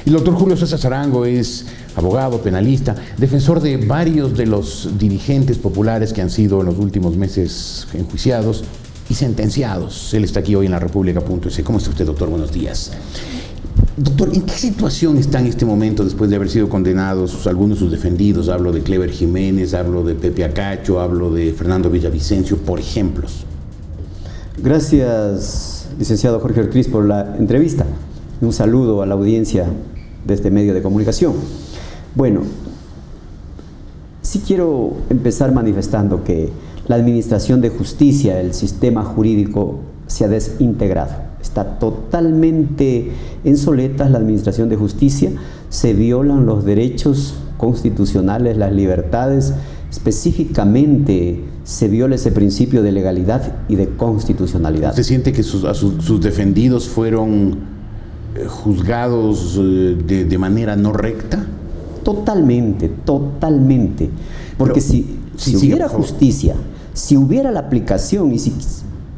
El doctor Julio César Sarango es abogado, penalista, defensor de varios de los dirigentes populares que han sido en los últimos meses enjuiciados y sentenciados. Él está aquí hoy en la República.es. ¿Cómo está usted, doctor? Buenos días. Doctor, ¿en qué situación está en este momento después de haber sido condenados algunos de sus defendidos? Hablo de Cleber Jiménez, hablo de Pepe Acacho, hablo de Fernando Villavicencio, por ejemplos. Gracias, licenciado Jorge Ortiz, por la entrevista. Un saludo a la audiencia de este medio de comunicación. Bueno, sí quiero empezar manifestando que la administración de justicia, el sistema jurídico, se ha desintegrado. Está totalmente en soletas la administración de justicia, se violan los derechos constitucionales, las libertades, específicamente se viola ese principio de legalidad y de constitucionalidad. ¿Usted siente que sus defendidos fueron juzgados de manera no recta? Totalmente, totalmente. Porque Pero, si hubiera justicia, si hubiera la aplicación y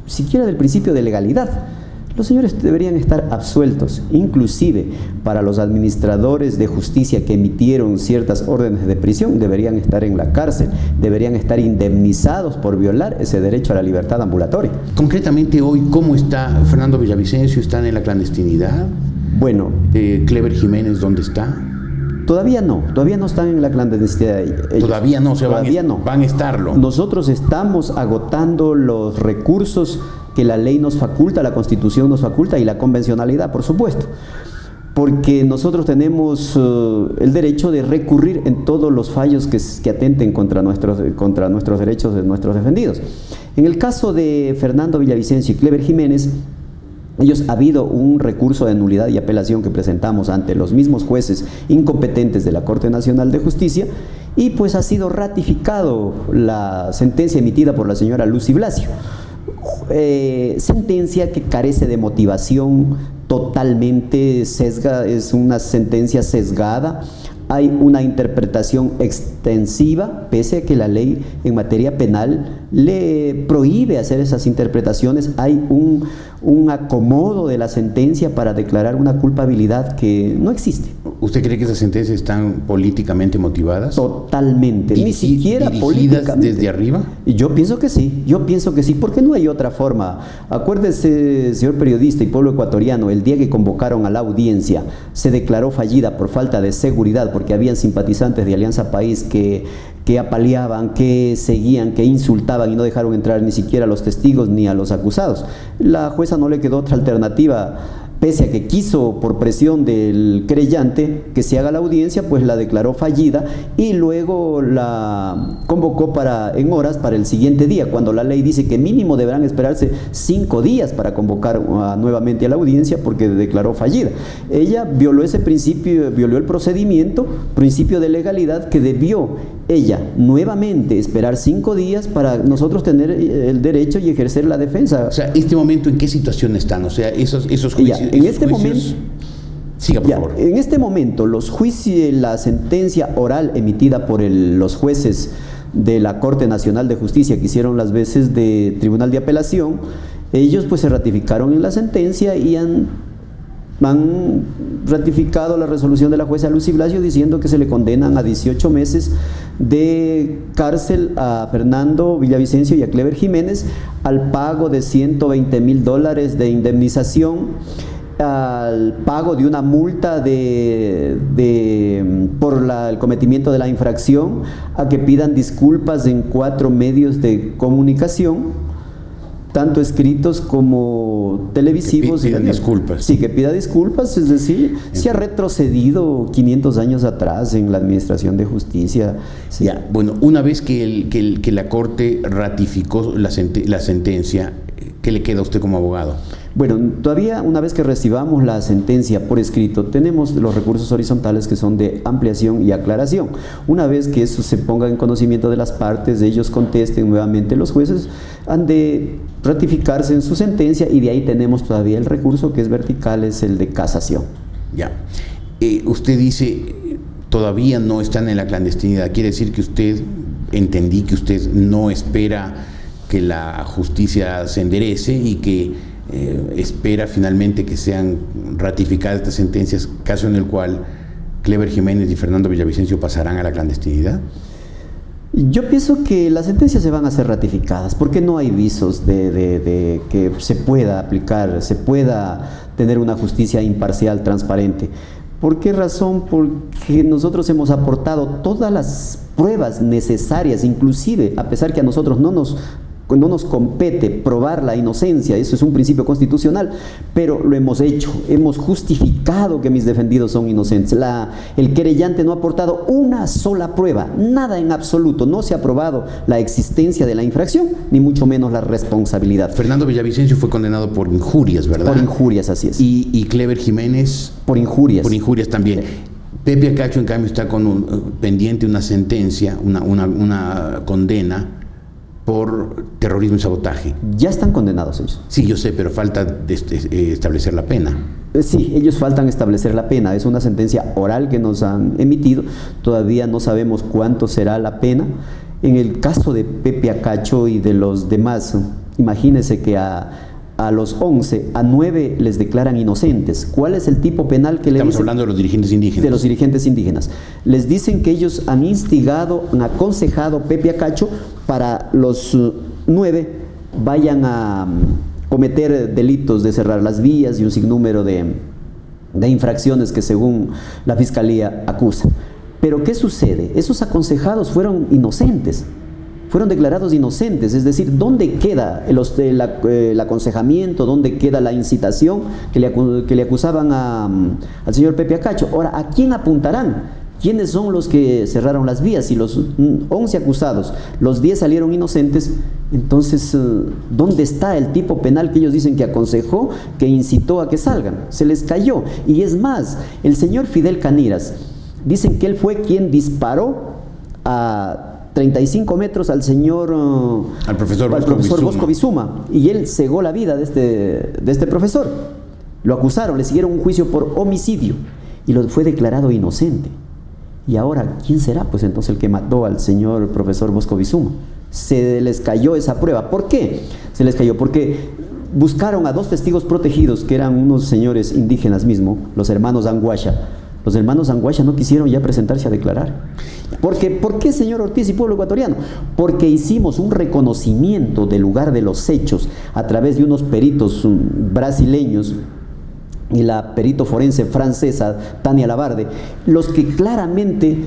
siquiera del principio de legalidad, los señores deberían estar absueltos. Inclusive para los administradores de justicia que emitieron ciertas órdenes de prisión, deberían estar en la cárcel, deberían estar indemnizados por violar ese derecho a la libertad ambulatoria. Concretamente hoy, ¿cómo está Fernando Villavicencio? ¿Están en la clandestinidad? Bueno, Cleber Jiménez, ¿dónde está? todavía no están en la clandestinidad. Todavía no, van a estarlo. Nosotros estamos agotando los recursos que la ley nos faculta, la Constitución nos faculta y la convencionalidad, por supuesto. Porque nosotros tenemos el derecho de recurrir en todos los fallos que atenten contra nuestros derechos de nuestros defendidos. En el caso de Fernando Villavicencio y Cleber Jiménez, ha habido un recurso de nulidad y apelación que presentamos ante los mismos jueces incompetentes de la Corte Nacional de Justicia y pues ha sido ratificado la sentencia emitida por la señora Lucy Blasio. Sentencia que carece de motivación, totalmente sesgada, es una sentencia sesgada. Hay una interpretación extensiva, pese a que la ley en materia penal le prohíbe hacer esas interpretaciones. Hay un acomodo de la sentencia para declarar una culpabilidad que no existe. ¿Usted cree que esas sentencias están políticamente motivadas? Totalmente, ni siquiera políticamente. ¿Desde arriba? Yo pienso que sí, porque no hay otra forma. Acuérdese, señor periodista y pueblo ecuatoriano, el día que convocaron a la audiencia, se declaró fallida por falta de seguridad, porque habían simpatizantes de Alianza País que apaleaban, que seguían, que insultaban y no dejaron entrar ni siquiera a los testigos ni a los acusados. La jueza no le quedó otra alternativa, pese a que quiso por presión del creyente que se haga la audiencia, pues la declaró fallida y luego la convocó en horas para el siguiente día, cuando la ley dice que mínimo deberán esperarse 5 días para convocar nuevamente a la audiencia porque declaró fallida. Ella violó ese principio, violó el procedimiento, principio de legalidad, que debió ella nuevamente esperar 5 días para nosotros tener el derecho y ejercer la defensa. O sea, ¿este momento en qué situación están? O sea, esos juicios... En este momento, siga, por favor. En este momento, los juicios, la sentencia oral emitida por los jueces de la Corte Nacional de Justicia, que hicieron las veces de Tribunal de Apelación, ellos pues se ratificaron en la sentencia y han ratificado la resolución de la jueza Lucy Blasio diciendo que se le condenan a 18 meses de cárcel a Fernando Villavicencio y a Cleber Jiménez, al pago de $120,000 de indemnización, al pago de una multa por el cometimiento de la infracción, a que pidan disculpas en 4 medios de comunicación, tanto escritos como televisivos. Que pidan disculpas. Sí, que pida disculpas, es decir, se ha retrocedido 500 años atrás en la administración de justicia. Sí. Ya, bueno, una vez que la Corte ratificó la sentencia, ¿qué le queda a usted como abogado? Bueno, todavía una vez que recibamos la sentencia por escrito, tenemos los recursos horizontales que son de ampliación y aclaración. Una vez que eso se ponga en conocimiento de las partes, ellos contesten nuevamente, los jueces han de ratificarse en su sentencia y de ahí tenemos todavía el recurso que es vertical, es el de casación. Ya. Usted dice, todavía no están en la clandestinidad. Quiere decir que entendí que usted no espera que la justicia se enderece y que espera finalmente que sean ratificadas estas sentencias, caso en el cual Clever Jiménez y Fernando Villavicencio pasarán a la clandestinidad? Yo pienso que las sentencias se van a ser ratificadas porque no hay visos de que se pueda aplicar, se pueda tener una justicia imparcial, transparente. ¿Por qué razón? Porque nosotros hemos aportado todas las pruebas necesarias, inclusive a pesar que a nosotros no nos compete probar la inocencia, eso es un principio constitucional, pero lo hemos hecho, hemos justificado que mis defendidos son inocentes. El querellante no ha aportado una sola prueba, nada en absoluto, no se ha probado la existencia de la infracción, ni mucho menos la responsabilidad. Fernando Villavicencio fue condenado por injurias, ¿verdad? Por injurias, así es. Y Clever Jiménez... Por injurias. Por injurias también. Pepe Acacho, en cambio, está con pendiente una sentencia, una condena por terrorismo y sabotaje. Ya están condenados ellos. Sí, yo sé, pero falta establecer la pena. Sí, ellos faltan establecer la pena. Es una sentencia oral que nos han emitido. Todavía no sabemos cuánto será la pena. En el caso de Pepe Acacho y de los demás, imagínense que a los 11, a 9 les declaran inocentes. ¿Cuál es el tipo penal que le dicen? Estamos hablando de los dirigentes indígenas. De los dirigentes indígenas. Les dicen que ellos han instigado, han aconsejado Pepe Acacho para los 9 vayan a cometer delitos de cerrar las vías y un sinnúmero de infracciones que según la Fiscalía acusa. Pero ¿qué sucede? Esos aconsejados fueron inocentes. Fueron declarados inocentes, es decir, ¿dónde queda el aconsejamiento, dónde queda la incitación que le acusaban al señor Pepe Acacho? Ahora, ¿a quién apuntarán? ¿Quiénes son los que cerraron las vías? Si los 11 acusados, los 10 salieron inocentes, entonces, ¿dónde está el tipo penal que ellos dicen que aconsejó, que incitó a que salgan? Se les cayó. Y es más, el señor Fidel Caniras, dicen que él fue quien disparó a 35 metros al profesor Bosco Bizuma, y él cegó la vida de este profesor. Lo acusaron, le siguieron un juicio por homicidio y lo fue declarado inocente. Y ahora, ¿quién será? Pues entonces el que mató al señor profesor Bosco Bizuma. Se les cayó esa prueba. ¿Por qué? Se les cayó porque buscaron a 2 testigos protegidos que eran unos señores indígenas mismo, los hermanos Anguasha. Los hermanos Anguasha no quisieron ya presentarse a declarar. ¿Por qué, señor Ortiz y pueblo ecuatoriano? Porque hicimos un reconocimiento del lugar de los hechos a través de unos peritos brasileños y la perito forense francesa Tania Labarde, los que claramente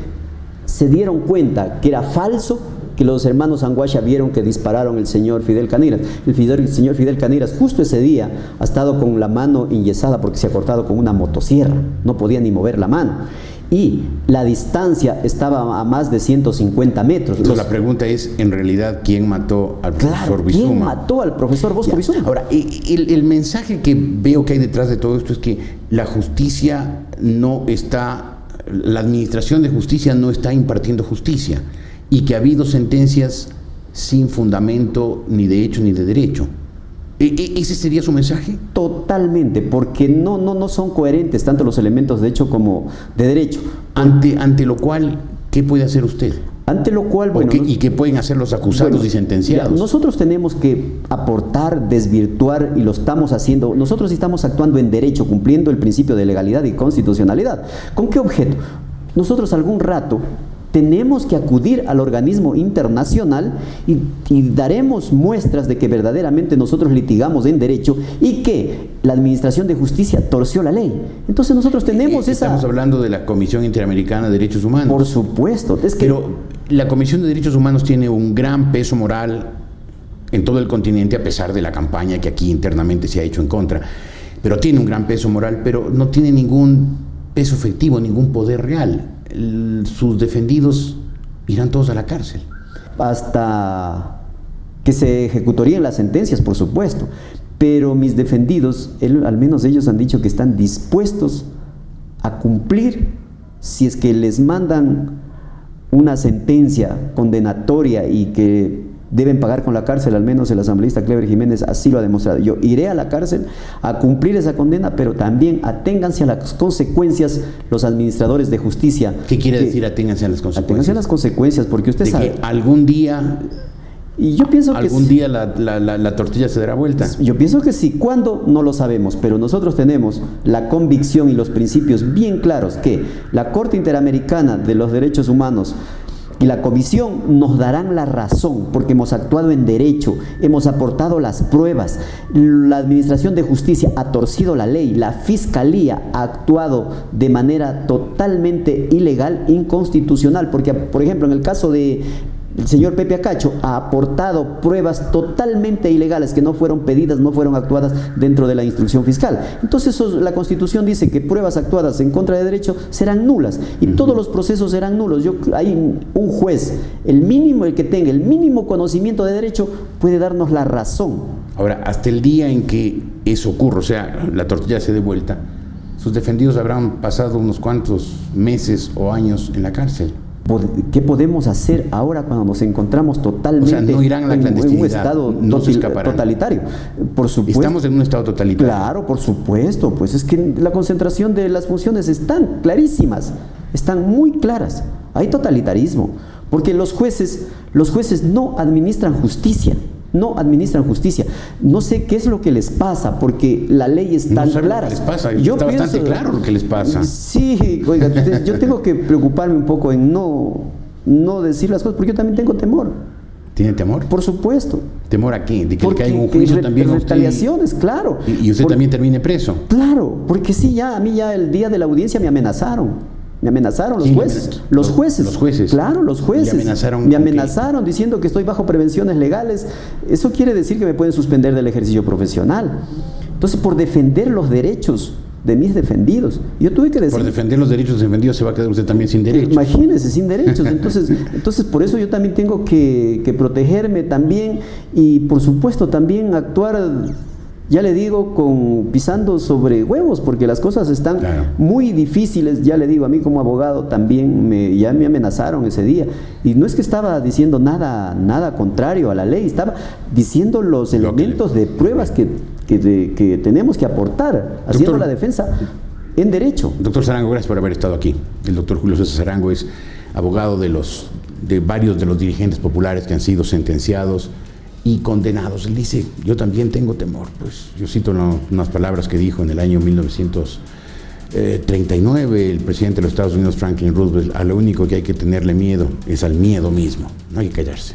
se dieron cuenta que era falso que los hermanos Anguasha vieron que dispararon el señor Fidel Caniras. El señor Fidel Caniras justo ese día ha estado con la mano enyesada porque se ha cortado con una motosierra, no podía ni mover la mano. Y la distancia estaba a más de 150 metros. Entonces la pregunta es, en realidad, ¿quién mató al profesor Bizuma? ¿Quién mató al profesor Bosco Bizuma? Ahora, el mensaje que veo que hay detrás de todo esto es que la justicia no está, la administración de justicia no está impartiendo justicia, y que ha habido sentencias sin fundamento ni de hecho ni de derecho. ¿Ese sería su mensaje? Totalmente, porque no son coherentes tanto los elementos de hecho como de derecho. Ante lo cual, ¿qué puede hacer usted? Ante lo cual, bueno... ¿Y qué pueden hacer los acusados y sentenciados? Nosotros tenemos que aportar, desvirtuar, y lo estamos haciendo. Nosotros estamos actuando en derecho, cumpliendo el principio de legalidad y constitucionalidad. ¿Con qué objeto? Nosotros algún rato tenemos que acudir al organismo internacional y daremos muestras de que verdaderamente nosotros litigamos en derecho y que la Administración de Justicia torció la ley. Entonces nosotros tenemos Estamos hablando de la Comisión Interamericana de Derechos Humanos. Por supuesto. Pero la Comisión de Derechos Humanos tiene un gran peso moral en todo el continente, a pesar de la campaña que aquí internamente se ha hecho en contra. Pero tiene un gran peso moral, pero no tiene ningún peso efectivo, ningún poder real. Sus defendidos irán todos a la cárcel. Hasta que se ejecutarían las sentencias, por supuesto. Pero mis defendidos, al menos ellos han dicho que están dispuestos a cumplir si es que les mandan una sentencia condenatoria y que deben pagar con la cárcel. Al menos el asambleísta Clever Jiménez así lo ha demostrado. Yo iré a la cárcel a cumplir esa condena, pero también aténganse a las consecuencias los administradores de justicia. ¿Qué quiere decir aténganse a las consecuencias? Aténganse a las consecuencias, porque usted sabe que algún día Y yo pienso que ¿Algún día la tortilla se dará vuelta? Yo pienso que sí. ¿Cuándo? No lo sabemos, pero nosotros tenemos la convicción y los principios bien claros que la Corte Interamericana de los Derechos Humanos y la Comisión nos darán la razón porque hemos actuado en derecho, hemos aportado las pruebas, la Administración de Justicia ha torcido la ley, la Fiscalía ha actuado de manera totalmente ilegal, inconstitucional, porque, por ejemplo, en el caso de el señor Pepe Acacho ha aportado pruebas totalmente ilegales que no fueron pedidas, no fueron actuadas dentro de la instrucción fiscal. Entonces la Constitución dice que pruebas actuadas en contra de derecho serán nulas y todos los procesos serán nulos. Hay un juez, el que tenga el mínimo conocimiento de derecho puede darnos la razón. Ahora, hasta el día en que eso ocurra, o sea, la tortilla se dé vuelta, sus defendidos habrán pasado unos cuantos meses o años en la cárcel. ¿Qué podemos hacer ahora cuando nos encontramos totalmente no irán a la clandestinidad, en un estado totalitario? Por supuesto. Estamos en un estado totalitario. Claro, por supuesto, pues es que la concentración de las funciones están clarísimas, están muy claras. Hay totalitarismo, porque los jueces no administran justicia. No administran justicia. No sé qué es lo que les pasa, porque la ley es tan clara. ¿Qué les pasa? Está bastante claro lo que les pasa. Sí, oiga, yo tengo que preocuparme un poco en no decir las cosas, porque yo también tengo temor. ¿Tiene temor? Por supuesto. ¿Temor a qué? ¿De que caiga un juicio también? Retaliaciones, claro. ¿Y usted también termine preso? Claro, porque sí, a mí el día de la audiencia me amenazaron. Me amenazaron los jueces. Los jueces. Claro, los jueces. Me amenazaron diciendo que estoy bajo prevenciones legales. Eso quiere decir que me pueden suspender del ejercicio profesional. Entonces, por defender los derechos de mis defendidos, yo tuve que decir... Por defender los derechos defendidos se va a quedar usted también sin derechos. Imagínese, sin derechos. Entonces por eso yo también tengo que protegerme también y, por supuesto, también actuar... Ya le digo, pisando sobre huevos, porque las cosas están muy difíciles. Ya le digo, a mí como abogado también ya me amenazaron ese día. Y no es que estaba diciendo nada contrario a la ley, estaba diciendo los elementos de pruebas que tenemos que aportar, haciendo la defensa en derecho. Doctor Sarango, gracias por haber estado aquí. El doctor Julio César Sarango es abogado de varios de los dirigentes populares que han sido sentenciados y condenados. Él dice, yo también tengo temor. Pues yo cito unas palabras que dijo en el año 1939 el presidente de los Estados Unidos, Franklin Roosevelt: a lo único que hay que tenerle miedo es al miedo mismo. No hay que callarse.